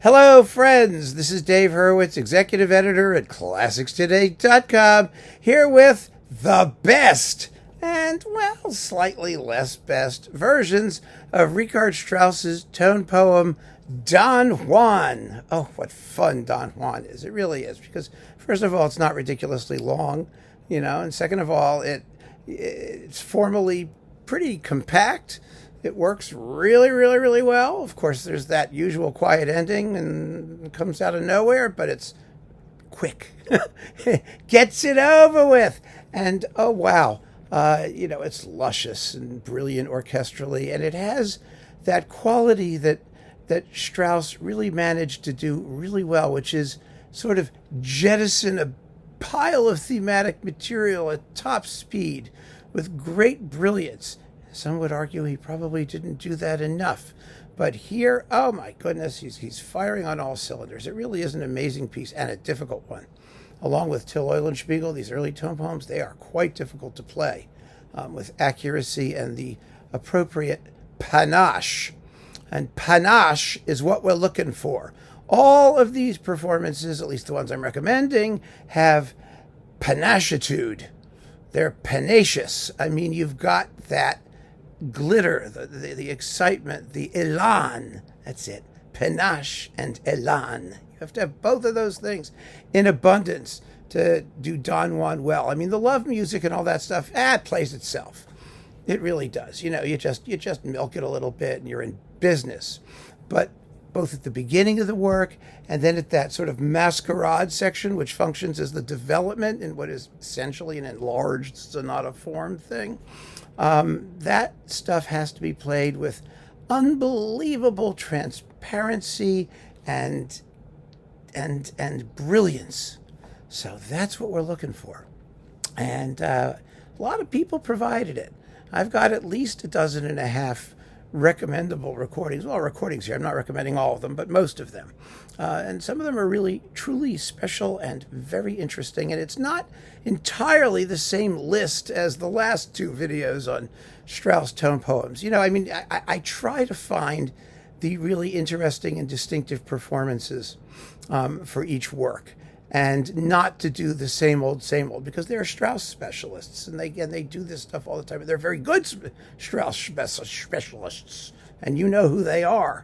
Hello, friends. This is Dave Hurwitz, executive editor at ClassicsToday.com, here with the best and, well, slightly less best versions of Richard Strauss's tone poem, Don Juan. Oh, what fun Don Juan is. It really is, because first of all, it's not ridiculously long, and second of all, it's formally pretty compact. It works really, really, really well. Of course, there's that usual quiet ending and it comes out of nowhere, but it's quick. Gets it over with. And, oh, wow. It's luscious and brilliant orchestrally. And it has that quality that Strauss really managed to do really well, which is sort of jettison a pile of thematic material at top speed with great brilliance. Some would argue he probably didn't do that enough. But here, oh my goodness, he's firing on all cylinders. It really is an amazing piece and a difficult one. Along with Till Eulenspiegel, these early tone poems, they are quite difficult to play with accuracy and the appropriate panache. And panache is what we're looking for. All of these performances, at least the ones I'm recommending, have panachitude. They're panacious. I mean, you've got that glitter, the excitement, the elan. That's it. Panache and elan. You have to have both of those things in abundance to do Don Juan well. I mean, the love music and all that stuff, it plays itself. It really does. You just milk it a little bit and you're in business. But both at the beginning of the work and then at that sort of masquerade section, which functions as the development in what is essentially an enlarged sonata form thing, that stuff has to be played with unbelievable transparency and brilliance. So that's what we're looking for. And a lot of people provided it. I've got at least 12 recommendable recordings. Well, recordings here. I'm not recommending all of them, but most of them. And some of them are really, truly special and very interesting. And it's not entirely the same list as the last two videos on Strauss tone poems. I try to find the really interesting and distinctive performances for each work. And not to do the same old, because they're Strauss specialists, and they do this stuff all the time. They're very good Strauss specialists, and you know who they are.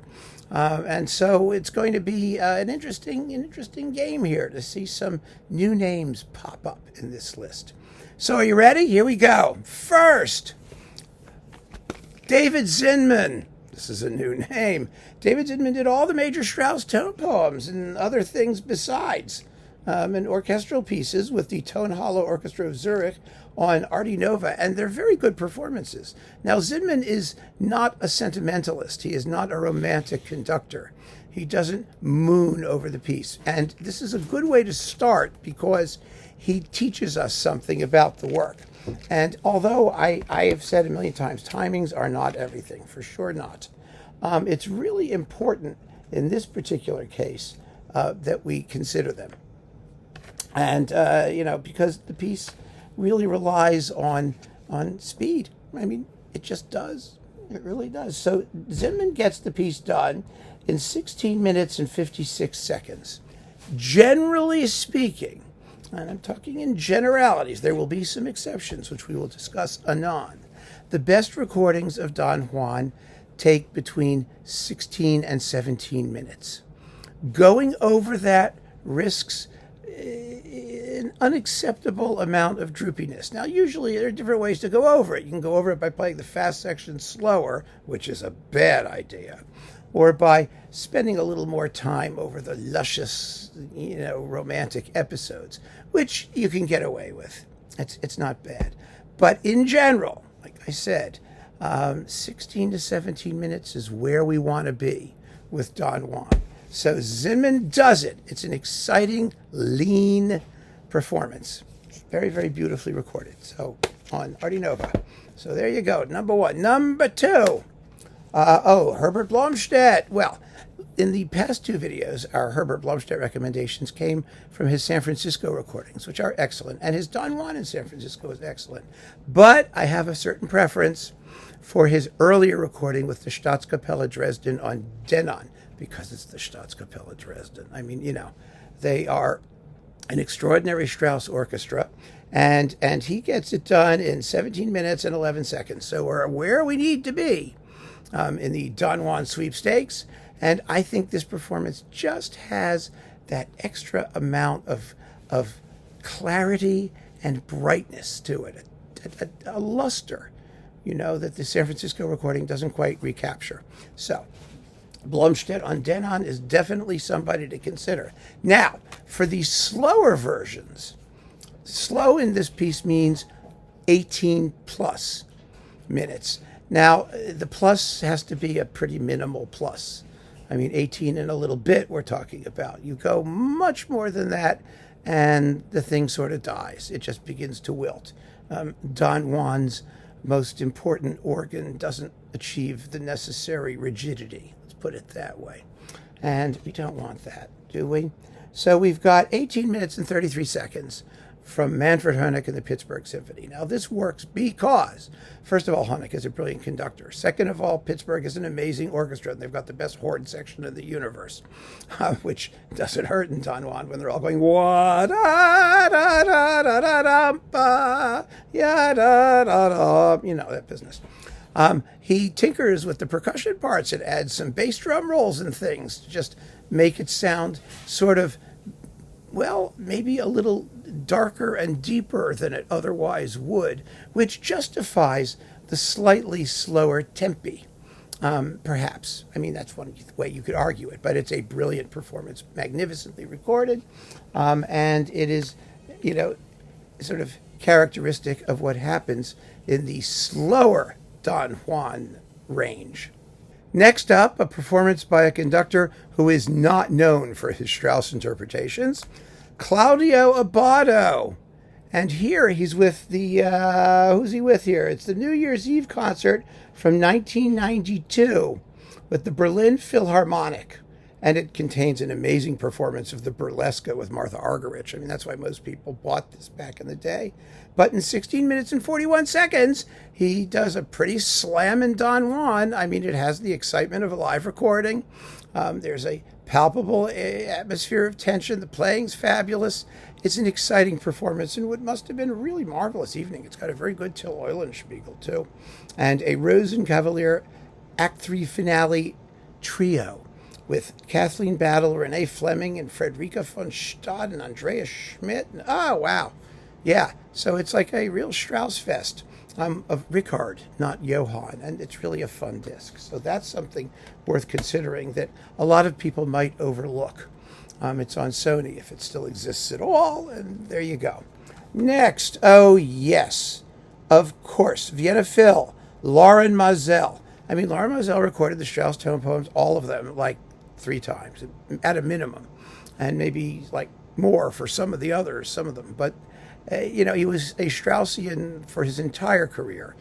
And so it's going to be an interesting game here to see some new names pop up in this list. So are you ready? Here we go. First, David Zinman. This is a new name. David Zinman did all the major Strauss tone poems and other things besides. And orchestral pieces with the Tonhalle Orchestra of Zurich on Arte Nova, and they're very good performances. Now, Zinman is not a sentimentalist. He is not a romantic conductor. He doesn't moon over the piece. And this is a good way to start because he teaches us something about the work. And although I have said a million times, timings are not everything, for sure not. It's really important in this particular case that we consider them. And, because the piece really relies on speed. I mean, it just does. It really does. So Zinman gets the piece done in 16 minutes and 56 seconds. Generally speaking, and I'm talking in generalities, there will be some exceptions, which we will discuss anon. The best recordings of Don Juan take between 16 and 17 minutes. Going over that risks an unacceptable amount of droopiness. Now, usually there are different ways to go over it. You can go over it by playing the fast section slower, which is a bad idea, or by spending a little more time over the luscious, romantic episodes, which you can get away with. It's not bad. But in general, like I said, 16 to 17 minutes is where we want to be with Don Juan. So Zinman does it. It's an exciting, lean performance. Very, very beautifully recorded. So on Arte Nova. So there you go. Number one. Number two. Herbert Blomstedt. Well, in the past two videos, our Herbert Blomstedt recommendations came from his San Francisco recordings, which are excellent. And his Don Juan in San Francisco is excellent. But I have a certain preference for his earlier recording with the Staatskapelle Dresden on Denon, because it's the Staatskapelle Dresden. I mean, they are an extraordinary Strauss orchestra, and he gets it done in 17 minutes and 11 seconds. So we're where we need to be in the Don Juan sweepstakes, and I think this performance just has that extra amount of clarity and brightness to it, a luster, that the San Francisco recording doesn't quite recapture. So Blomstedt on Denon is definitely somebody to consider. Now, for the slower versions, slow in this piece means 18 plus minutes. Now, the plus has to be a pretty minimal plus. I mean, 18 and a little bit we're talking about. You go much more than that, and the thing sort of dies. It just begins to wilt. Don Juan's most important organ doesn't achieve the necessary rigidity. Let's put it that way. And we don't want that, do we? So we've got 18 minutes and 33 seconds from Manfred Honeck and the Pittsburgh Symphony. Now, this works because, first of all, Honeck is a brilliant conductor. Second of all, Pittsburgh is an amazing orchestra, and they've got the best horn section in the universe, which doesn't hurt in Don Juan when they're all going, wah, da, da, da, da, da, da, ba, ya, da, da, da, that business. He tinkers with the percussion parts and adds some bass drum rolls and things to just make it sound sort of, well, maybe a little darker and deeper than it otherwise would, which justifies the slightly slower tempi, perhaps. I mean, that's one way you could argue it, but it's a brilliant performance, magnificently recorded, and it is, sort of characteristic of what happens in the slower Don Juan range. Next up, a performance by a conductor who is not known for his Strauss interpretations, Claudio Abbado. And here he's with the, who's he with here? It's the New Year's Eve concert from 1992 with the Berlin Philharmonic. And it contains an amazing performance of the Burlesque with Martha Argerich. I mean, that's why most people bought this back in the day. But in 16 minutes and 41 seconds, he does a pretty slammin' Don Juan. I mean, it has the excitement of a live recording. There's a palpable atmosphere of tension. The playing's fabulous. It's an exciting performance and what must have been a really marvelous evening. It's got a very good Till Eulenspiegel, too. And a Rosenkavalier Act 3 finale trio with Kathleen Battle, Renee Fleming, and Frederica von Stade and Andreas Schmidt. Oh, wow. Yeah, so it's like a real Strauss fest of Richard, not Johann, and it's really a fun disc. So that's something worth considering that a lot of people might overlook. It's on Sony if it still exists at all, and there you go. Next, oh yes, of course, Vienna Phil, Lauren Mazel. I mean, Lauren Mazel recorded the Strauss tone poems, all of them, like 3 times at a minimum, and maybe like more for some of the others, some of them. But, he was a Straussian for his entire career.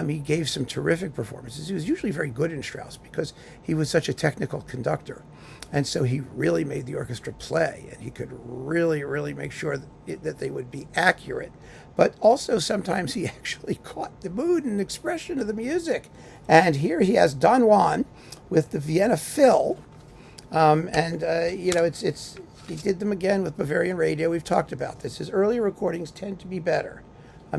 He gave some terrific performances. He was usually very good in Strauss because he was such a technical conductor. And so he really made the orchestra play, and he could really, really make sure that they would be accurate. But also sometimes he actually caught the mood and expression of the music. And here he has Don Juan with the Vienna Phil. He did them again with Bavarian Radio. We've talked about this. His earlier recordings tend to be better.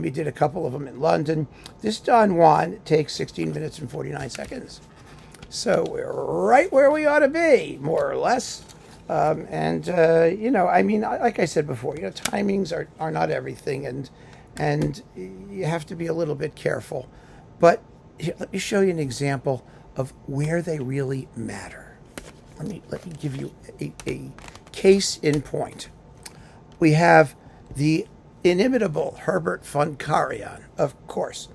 He did a couple of them in London. This Don Juan takes 16 minutes and 49 seconds. So we're right where we ought to be, more or less. Like I said before, timings are not everything, and you have to be a little bit careful. But here, let me show you an example of where they really matter. Let me give you a case in point. We have the inimitable Herbert von Karajan, of course.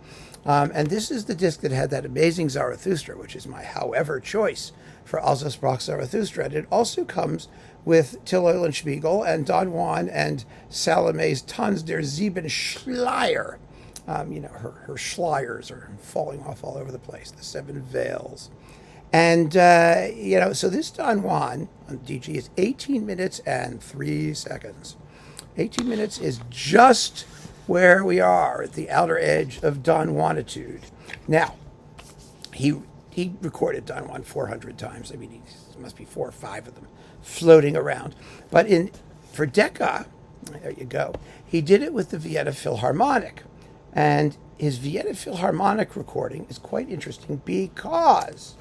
And this is the disc that had that amazing Zarathustra, which is my however choice for Also sprach Zarathustra. And it also comes with Till Eulenspiegel and Don Juan and Salome's Tanz der Sieben Schleier. Her schleiers are falling off all over the place, the 7 veils. And, so this Don Juan on DG is 18 minutes and 3 seconds. 18 minutes is just where we are at the outer edge of Don Juanitude. Now, he he recorded Don Juan 400 times. I mean, there must be 4 or 5 of them floating around. But for Decca, there you go, he did it with the Vienna Philharmonic. And his Vienna Philharmonic recording is quite interesting because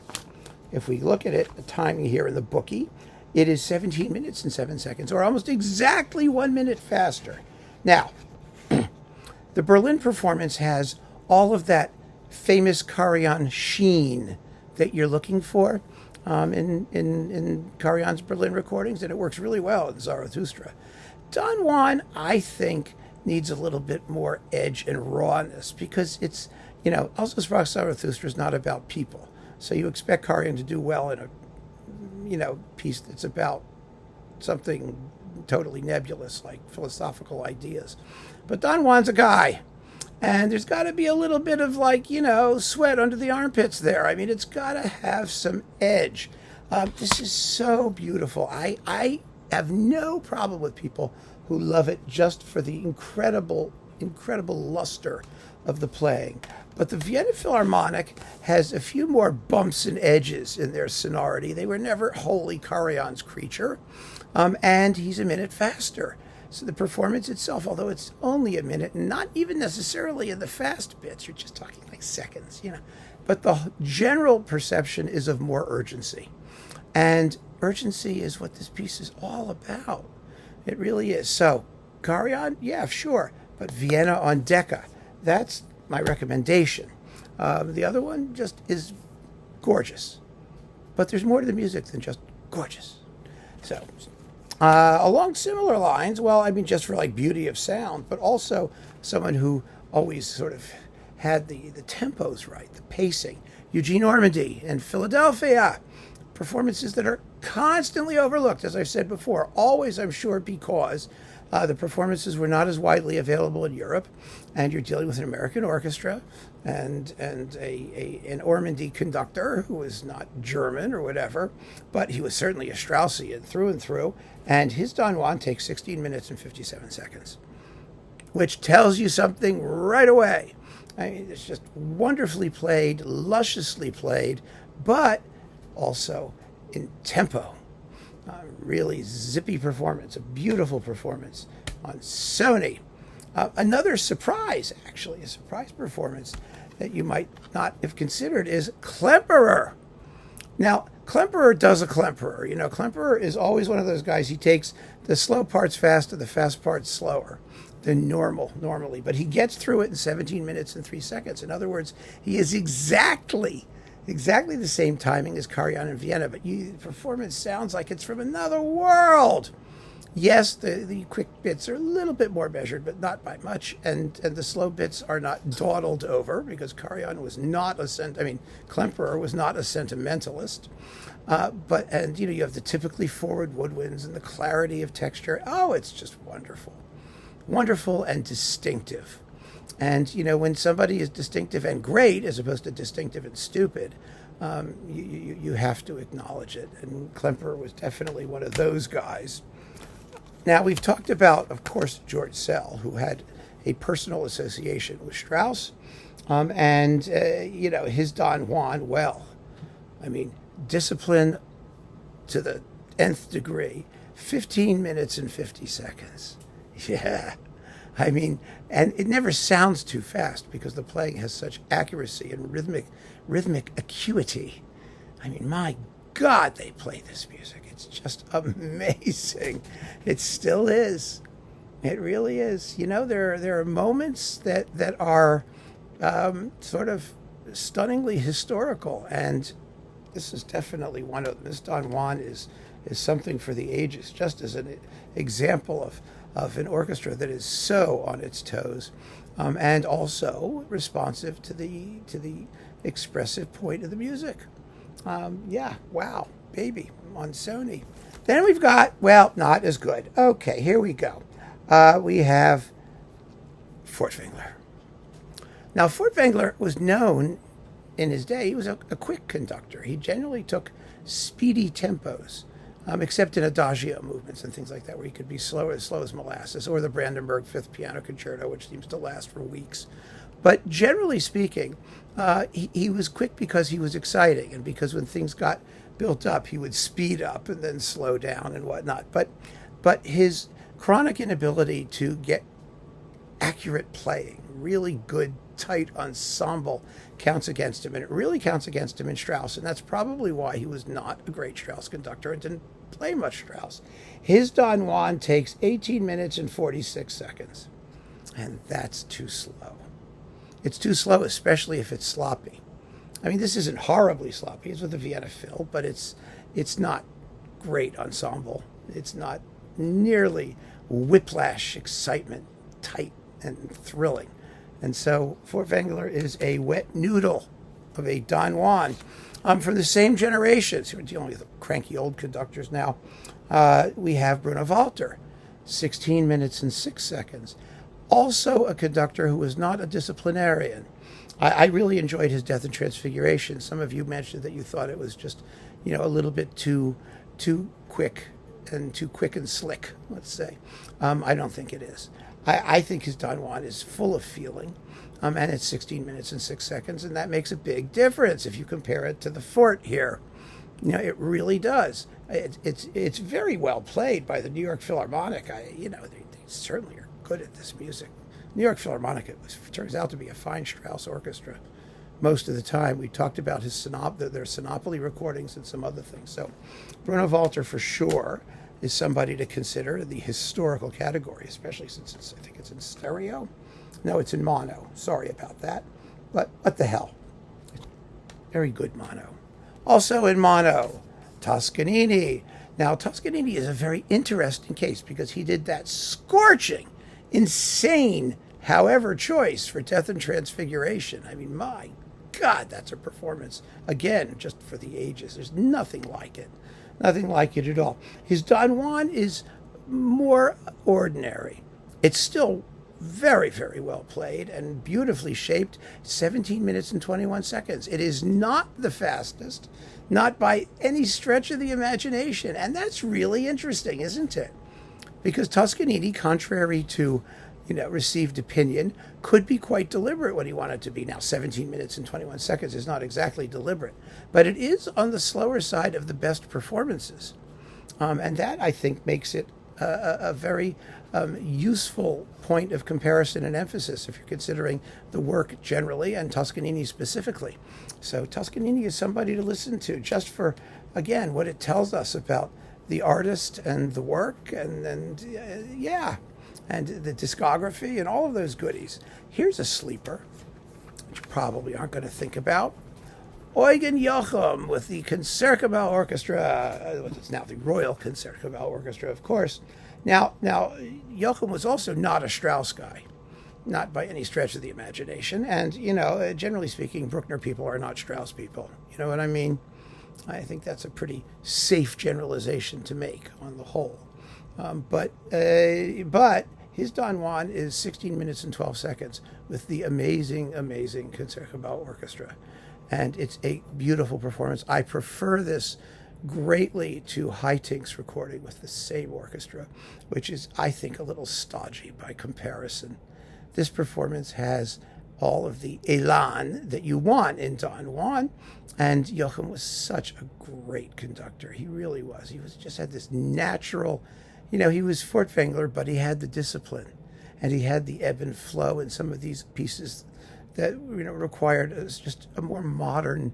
if we look at it, the timing here in the bookie, it is 17 minutes and 7 seconds, or almost exactly 1 minute faster. Now, the Berlin performance has all of that famous Karajan sheen that you're looking for in Karajan's Berlin recordings, and it works really well in Zarathustra. Don Juan, I think, needs a little bit more edge and rawness because it's, also Zarathustra is not about people. So you expect Karajan to do well in a, piece that's about something totally nebulous like philosophical ideas. But Don Juan's a guy. And there's got to be a little bit of sweat under the armpits there. I mean, it's got to have some edge. This is so beautiful. I have no problem with people who love it just for the incredible luster of the playing. But the Vienna Philharmonic has a few more bumps and edges in their sonority. They were never wholly Karajan's creature. And he's a minute faster. So the performance itself, although it's only a minute, and not even necessarily in the fast bits, you're just talking like seconds, But the general perception is of more urgency. And urgency is what this piece is all about. It really is. So, Karajan, yeah, sure. But Vienna on Decca, that's my recommendation. The other one just is gorgeous. But there's more to the music than just gorgeous. So, along similar lines, just for beauty of sound, but also someone who always sort of had the tempos right, the pacing. Eugene Ormandy in Philadelphia. Performances that are constantly overlooked, as I've said before, always, I'm sure, because the performances were not as widely available in Europe, and you're dealing with an American orchestra and an Ormandy conductor who was not German or whatever, but he was certainly a Straussian through and through, and his Don Juan takes 16 minutes and 57 seconds, which tells you something right away. I mean, it's just wonderfully played, lusciously played, but also in tempo. Really zippy performance, a beautiful performance on Sony. Another surprise, actually, a surprise performance that you might not have considered is Klemperer. Now, Klemperer does a Klemperer. Klemperer is always one of those guys, he takes the slow parts fast and the fast parts slower than normally. But he gets through it in 17 minutes and 3 seconds. In other words, he is exactly the same timing as Karajan in Vienna, but the performance sounds like it's from another world. Yes, the quick bits are a little bit more measured, but not by much, and the slow bits are not dawdled over because Karajan was not Klemperer was not a sentimentalist. But you have the typically forward woodwinds and the clarity of texture. Oh, it's just wonderful and distinctive. And, when somebody is distinctive and great, as opposed to distinctive and stupid, you have to acknowledge it. And Klemperer was definitely one of those guys. Now, we've talked about, of course, George Szell, who had a personal association with Strauss. His Don Juan, discipline to the nth degree, 15 minutes and 50 seconds. Yeah. And it never sounds too fast because the playing has such accuracy and rhythmic acuity. My God, they play this music. It's just amazing. It still is. It really is. There are moments that are sort of stunningly historical, and this is definitely one of them. This Don Juan is something for the ages, just as an example of an orchestra that is so on its toes, and also responsive to the expressive point of the music. Wow, baby, on Sony. Then we've got, not as good. Okay, here we go. We have Furtwängler. Now, Furtwängler was known in his day. He was a quick conductor. He generally took speedy tempos, except in adagio movements and things like that, where he could be slow as molasses, or the Brandenburg Fifth Piano Concerto, which seems to last for weeks. But generally speaking, he was quick because he was exciting, and because when things got built up, he would speed up and then slow down and whatnot. But his chronic inability to get accurate playing, really good, tight ensemble, counts against him. And it really counts against him in Strauss. And that's probably why he was not a great Strauss conductor and didn't play much Strauss. His Don Juan takes 18 minutes and 46 seconds. And that's too slow. It's too slow, especially if it's sloppy. I mean, this isn't horribly sloppy. It's with a Vienna fill, but it's not great ensemble. It's not nearly whiplash excitement, tight and thrilling. And so Furtwängler is a wet noodle of a Don Juan. From the same generation, so we're dealing with cranky old conductors now, we have Bruno Walter, 16 minutes and 6 seconds. Also a conductor who was not a disciplinarian. I really enjoyed his Death and Transfiguration. Some of you mentioned that you thought it was just, a little bit too quick and slick, let's say. I don't think it is. I think his Don Juan is full of feeling, and it's 16 minutes and 6 seconds, and that makes a big difference if you compare it to the Fort here. It really does. It's very well played by the New York Philharmonic. They certainly are good at this music. New York Philharmonic turns out to be a fine Strauss orchestra most of the time. We talked about their Sinopoli recordings and some other things. So Bruno Walter for sure is somebody to consider in the historical category, especially since I think it's in stereo. No, it's in mono. Sorry about that. But what the hell? Very good mono. Also in mono, Toscanini. Now, Toscanini is a very interesting case because he did that scorching, insane, however, choice for Death and Transfiguration. I mean, my God, that's a performance. Again, just for the ages. There's nothing like it. Nothing like it at all. His Don Juan is more ordinary. It's still very, very well played and beautifully shaped. 17 minutes and 21 seconds. It is not the fastest, not by any stretch of the imagination. And that's really interesting, isn't it? Because Toscanini, contrary to received opinion, could be quite deliberate when he wanted to be. Now, 17 minutes and 21 seconds is not exactly deliberate, but it is on the slower side of the best performances. And that, I think, makes it a very useful point of comparison and emphasis if you're considering the work generally and Toscanini specifically. So Toscanini is somebody to listen to just for, again, what it tells us about the artist and the work and the discography and all of those goodies. Here's a sleeper, which you probably aren't going to think about. Eugen Joachim with the Concertgebouw Orchestra. It's now the Royal Concertgebouw Orchestra, of course. Now, Joachim was also not a Strauss guy, not by any stretch of the imagination. And, generally speaking, Bruckner people are not Strauss people. You know what I mean? I think that's a pretty safe generalization to make on the whole. But his Don Juan is 16 minutes and 12 seconds with the amazing, amazing Concertgebouw Orchestra. And it's a beautiful performance. I prefer this greatly to Haitink's recording with the same orchestra, which is, I think, a little stodgy by comparison. This performance has all of the élan that you want in Don Juan. And Joachim was such a great conductor. He really was. He just had this natural... he was Furtwängler, but he had the discipline, and he had the ebb and flow in some of these pieces that required just a more modern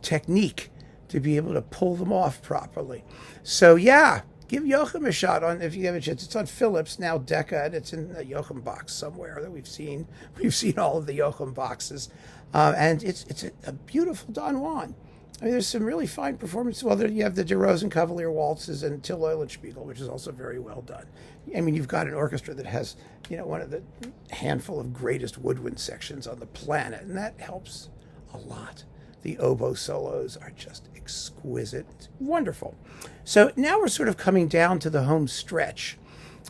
technique to be able to pull them off properly. So give Joachim a shot on if you have a chance. It's on Philips now, Decca, and it's in a Joachim box somewhere that we've seen. We've seen all of the Joachim boxes, and it's a beautiful Don Juan. I mean, there's some really fine performances. Well, you have the De Rosenkavalier waltzes and Till Eulenspiegel, which is also very well done. I mean, you've got an orchestra that has, one of the handful of greatest woodwind sections on the planet, and that helps a lot. The oboe solos are just exquisite. It's wonderful. So now we're sort of coming down to the home stretch.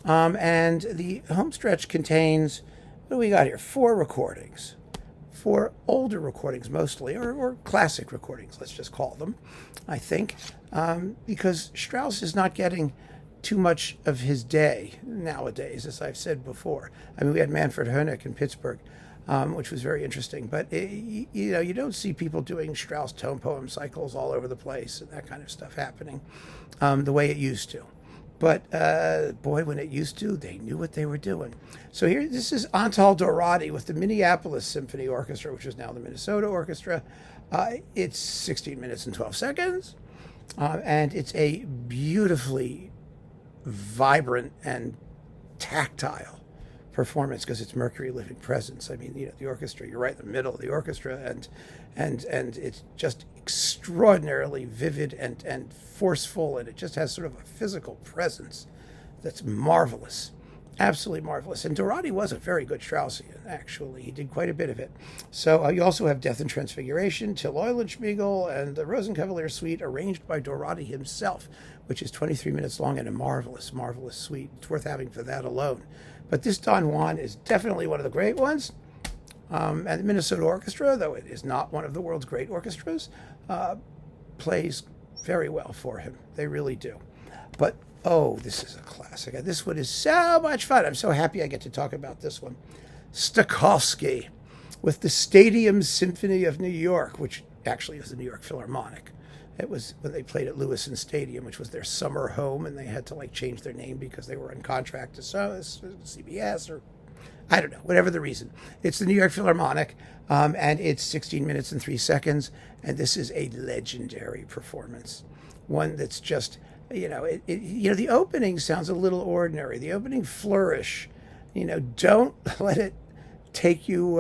And the home stretch contains, what do we got here? 4 recordings. 4 older recordings mostly, or classic recordings, let's just call them, I think, because Strauss is not getting too much of his day nowadays, as I've said before. I mean, we had Manfred Honeck in Pittsburgh which was very interesting. But you don't see people doing Strauss tone poem cycles all over the place and that kind of stuff happening the way it used to. But boy, when it used to, they knew what they were doing. So here, this is Antal Dorati with the Minneapolis Symphony Orchestra, which is now the Minnesota Orchestra. It's 16 minutes and 12 seconds, and it's a beautifully vibrant and tactile performance because it's Mercury Living Presence. I mean, the orchestra, you're right in the middle of the orchestra, and it's just extraordinarily vivid and forceful, and it just has sort of a physical presence that's marvelous. Absolutely marvelous. And Dorati was a very good Straussian, actually. He did quite a bit of it. So you also have Death and Transfiguration, Till Eulenspiegel, and the Rosenkavalier Suite arranged by Dorati himself, which is 23 minutes long and a marvelous, marvelous suite. It's worth having for that alone. But this Don Juan is definitely one of the great ones. And the Minnesota Orchestra, though it is not one of the world's great orchestras, plays very well for him. They really do. But oh, this is a classic. This one is so much fun. I'm so happy I get to talk about this one. Stokowski with the Stadium Symphony of New York, which actually is the New York Philharmonic. It was when they played at Lewiston Stadium, which was their summer home, and they had to change their name because they were on contract to CBS or I don't know, whatever the reason. It's the New York Philharmonic, and it's 16 minutes and 3 seconds, and this is a legendary performance. One that's just, the opening sounds a little ordinary. The opening flourish, don't let it take you,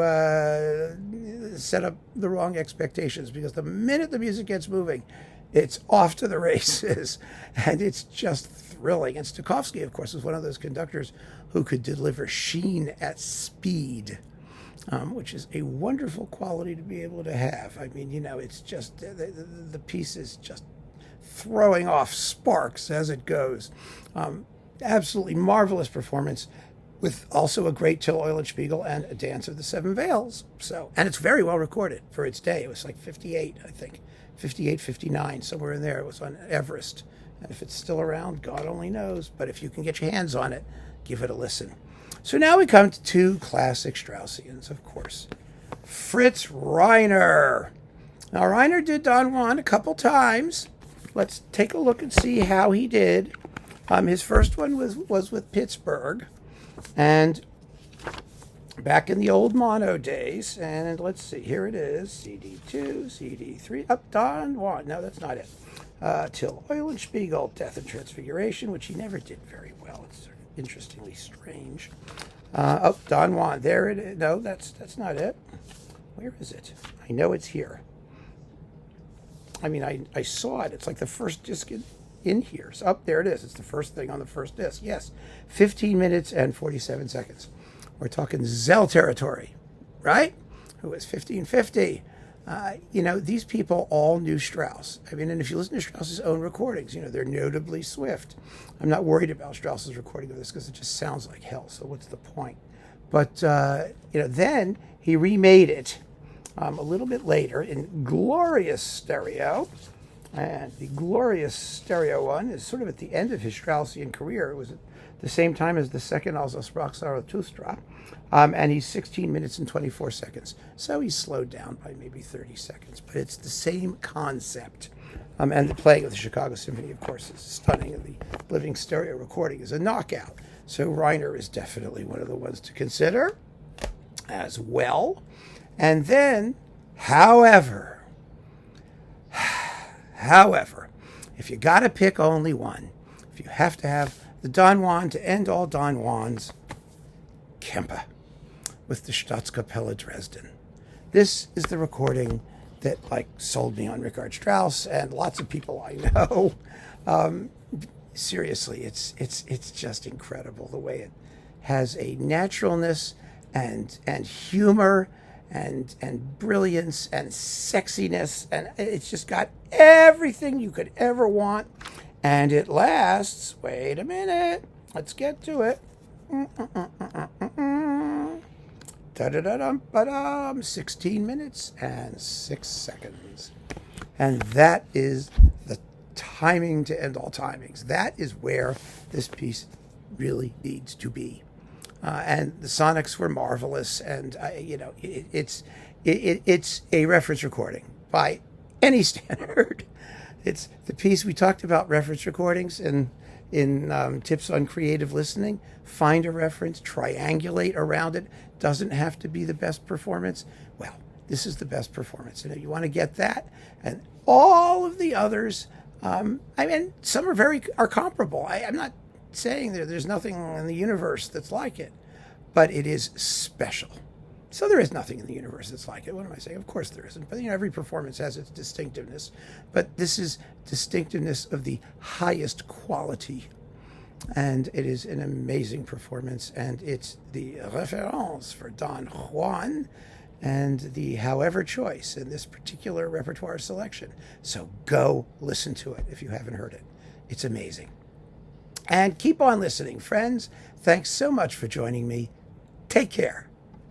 set up the wrong expectations, because the minute the music gets moving, it's off to the races, and it's just thrilling. And Stokowski, of course, was one of those conductors who could deliver sheen at speed, which is a wonderful quality to be able to have. I mean, it's just, the piece is just throwing off sparks as it goes. Absolutely marvelous performance, with also a great Till Eulenspiegel and a Dance of the Seven Veils. And it's very well recorded for its day. It was 58, I think. 58, 59, somewhere in there. It was on Everest. And if it's still around, God only knows. But if you can get your hands on it, give it a listen. So now we come to two classic Straussians, of course. Fritz Reiner. Now, Reiner did Don Juan a couple times. Let's take a look and see how he did. His first one was with Pittsburgh. And back in the old mono days, and let's see, here it is, CD2, CD3, up, Don Juan. No, that's not it. Till Eulenspiegel, Death and Transfiguration, which he never did very well. It's sort of interestingly strange. Don Juan, there it is. No, that's not it. Where is it? I know it's here. I mean, I saw it. It's like the first disc in here. So, there it is. It's the first thing on the first disc. Yes, 15 minutes and 47 seconds. We're talking Zell territory, right? Who was 1550. These people all knew Strauss. I mean, and if you listen to Strauss's own recordings, they're notably swift. I'm not worried about Strauss's recording of this because it just sounds like hell. So what's the point? But, then he remade it a little bit later in glorious stereo. And the glorious stereo one is sort of at the end of his Straussian career. It was at the same time as the second Also sprach Zarathustra. And he's 16 minutes and 24 seconds. So he's slowed down by maybe 30 seconds. But it's the same concept. And the playing of the Chicago Symphony, of course, is stunning. And the living stereo recording is a knockout. So Reiner is definitely one of the ones to consider as well. And then, however, if you got to pick only one, if you have to have the Don Juan to end all Don Juans, Kempe with the Staatskapelle Dresden. This is the recording that sold me on Richard Strauss and lots of people I know. Seriously, it's just incredible the way it has a naturalness and humor and brilliance and sexiness, and it's just got everything you could ever want, and it lasts, wait a minute, let's get to it, 16 minutes and 6 seconds, and that is the timing to end all timings. That is where this piece really needs to be. and the sonics were marvelous. And it's a reference recording by any standard. It's the piece we talked about, reference recordings, and in tips on creative listening. Find a reference, triangulate around it. Doesn't have to be the best performance. Well, this is the best performance, and if you want to get that and all of the others, some are comparable. I'm not saying there's nothing in the universe that's like it, but it is special. So there is nothing in the universe that's like it. What am I saying? Of course there isn't. But every performance has its distinctiveness. But this is distinctiveness of the highest quality. And it is an amazing performance. And it's the Repertoire for Don Juan and the however choice in this particular repertoire selection. So go listen to it if you haven't heard it. It's amazing. And keep on listening, friends. Thanks so much for joining me. Take care.